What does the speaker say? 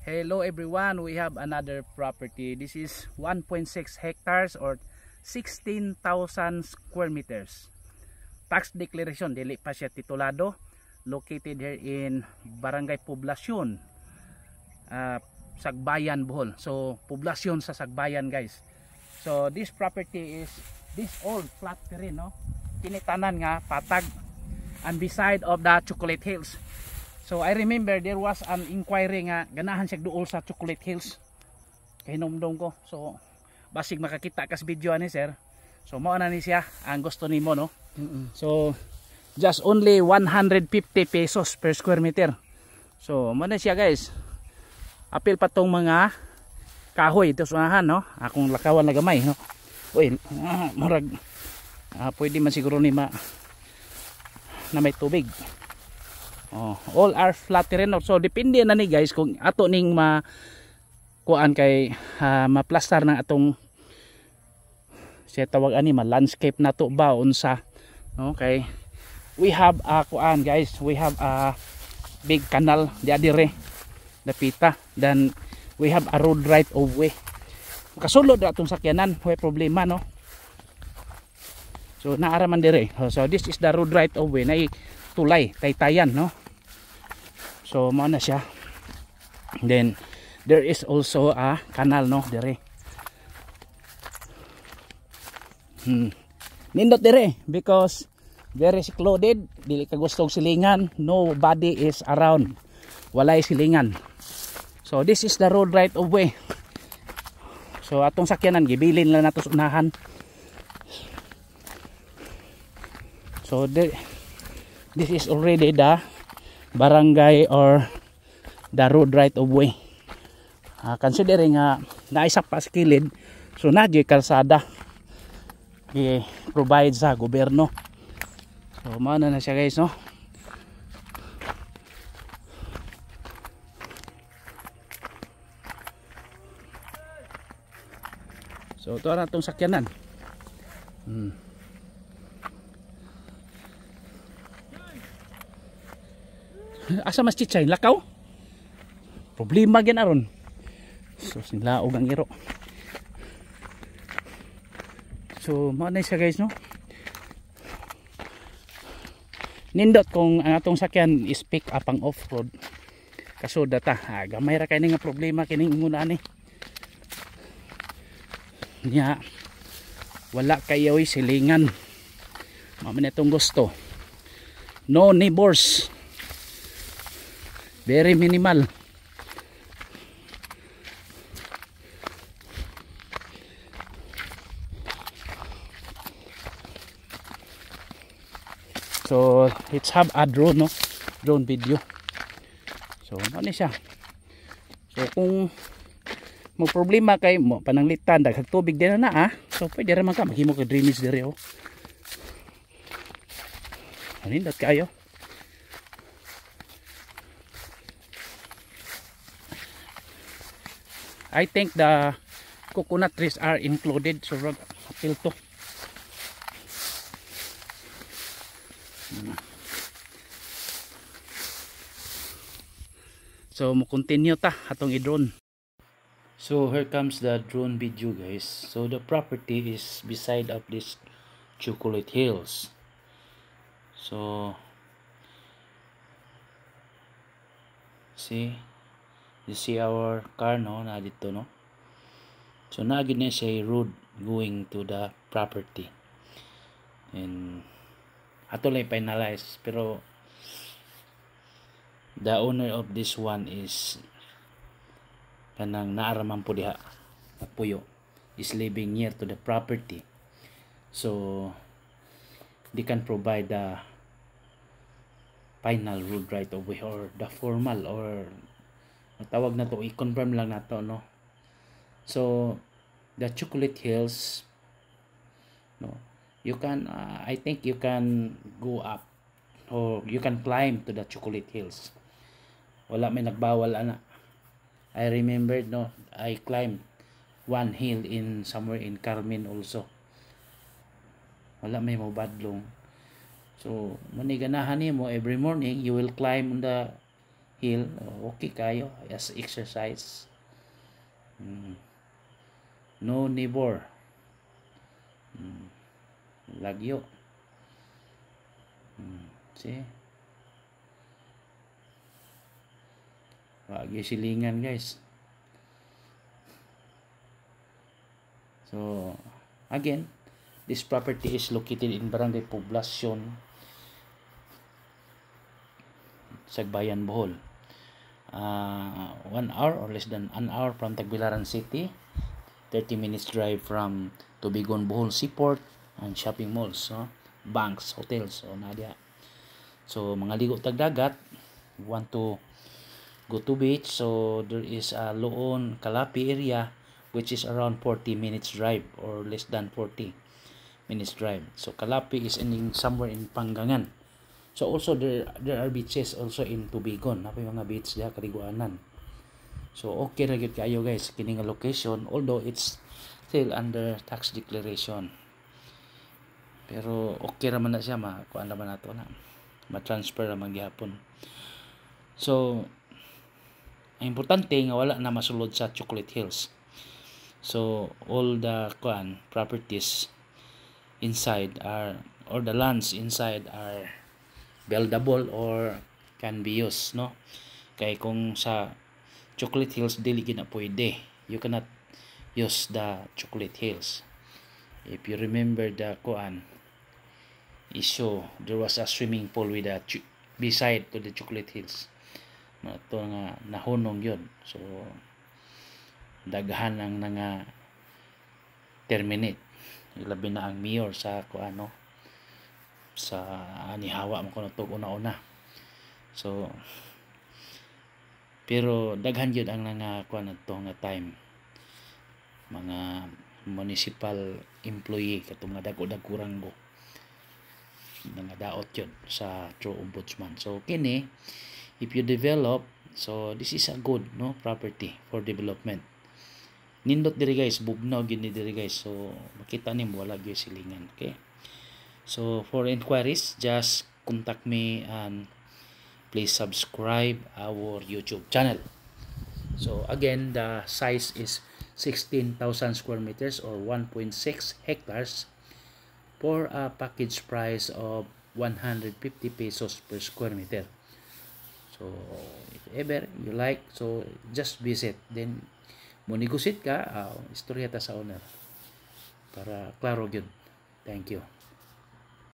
Hello everyone, we have another property. This is 1.6 hectares or 16,000 square meters. Tax declaration, dili pa siya titulado. Located here in Barangay Poblacion, Sagbayan, Bohol. So, Poblacion sa Sagbayan, guys. So, this property is this old flat terrain, no? Kinitanan nga patag and beside of the Chocolate Hills. So I remember there was an inquiry nga ganahan siya duol sa Chocolate Hills. Kahinumdum ko. So basig makakita kas video ani sir. So mao na ni siya ang gusto nimo, no. So just only 150 pesos per square meter. So mao na siya, guys. Apil pa tong mga kahoy ito sunahan, no. Akong lakawan na gamay, no. Uy, murag pwede man siguro ni na may tubig. Oh, all are flat terrain. So depende na ni, guys, kung ato ning kuan kay maplastar ng atong siya tawag ani landscape na to ba unsa. Okay. We have kuan, guys, we have a big canal di adire dapita, then we have a road right of way. Makasulod na atong sakyanan, way problema, no. So naara man dire. So this is the road right of way na tulay taytayan, no. So mao na siya. Then there is also a canal, no, dire. Nindot dire because very secluded, dili ka gustong silingan, nobody is around. Walay silingan. So this is the road right of way. So atong sakyanan gibilin lang nato unahan. So this is already the barangay or the road right of way. Considering naisa pa sa kilid, so nadyo kalsada i-provide sa gobyerno. So maano na siya, guys, no. So ito na itong sakyanan. Asa mas chichay lakaw, problema gyan aron. So sinlaog ang iro. So mao na siya, guys, no. Nindot kung ang atong sakyan is pick up ang off-road, kaso data gamay ra kay nga problema kining inguna ni nya wala kayo silingan. Mao man itong gusto, no neighbors, very minimal. So let's have a drone, no, drone video. So ano siya. So kung mo problema kay mo pananglitan daghang tubig din na so pwede ra man ka maghimo ka drainage dire, oh. Anindot kayo. I think the coconut trees are included, so apil to. So mo continue ta atong i-drone. So here comes the drone video, guys. So the property is beside of this Chocolate Hills. So see, you see our car, no, na dito, no. So naagid na siya road going to the property, and ato lang finalize, pero the owner of this one is kanang naaraman po diha na puyo, is living near to the property, so they can provide the final road right of way or the formal, or tawag na to, i-confirm lang nato, no. So the Chocolate Hills, no, you can I think you can go up or you can climb to the Chocolate Hills. Wala may nagbawal ana. I remember, no, I climbed one hill in somewhere in Carmen also. Wala may mabadlong. So maniganahan nimo every morning you will climb on the hill, okay kayo as exercise. No neighbor, lagyo. See, wag yung silingan guys. So again, this property is located in Barangay Poblacion, Sagbayan, Bohol. 1 hour or less than an hour from Tagbilaran City, 30 minutes drive from Tubigon, Bohol Seaport and shopping malls, banks, hotels, nadia. So mga ligo tag dagat, want to go to beach, so there is a Loon Calapi area which is around 40 minutes drive or less than 40 minutes drive. So Calapi is somewhere in Pangangan. So also there are beaches also in Tubigon, napay mga beach diha kaliguanan. So okay ra gyud kayo guys kini nga location, although it's still under tax declaration. Pero okay ra man na siya, kuan ra man nato na. Ma-transfer ra man gyapon. So ang importante nga wala na masulod sa Chocolate Hills. So all the properties inside are, or the lands inside are buildable or can be used, no? Kay kung sa Chocolate Hills dili gid na pwede, you cannot use the Chocolate Hills. If you remember the issue, there was a swimming pool with a beside to the Chocolate Hills. Ito nga nahunong yun. So daghan ang nga terminate. Ilabi na ang mayor sa sa anihawa mo kuno to una-una. So pero daghan yun ang nga nga time. Mga municipal employee katong nga dagko-dagkurang go nga daot yun sa true ombudsman. So kini, if you develop, so this is a good property for development. Nindot diri guys, bugnaw gini diri guys. So makita nimo wala gyud silingan. Okay, so for inquiries just contact me and please subscribe our YouTube channel. So again, the size is 16,000 square meters or 1.6 hectares for a package price of 150 pesos per square meter. So if ever you like, so just visit, then mo negotiate ka, istorya ta sa owner para klaro gyud. Thank you.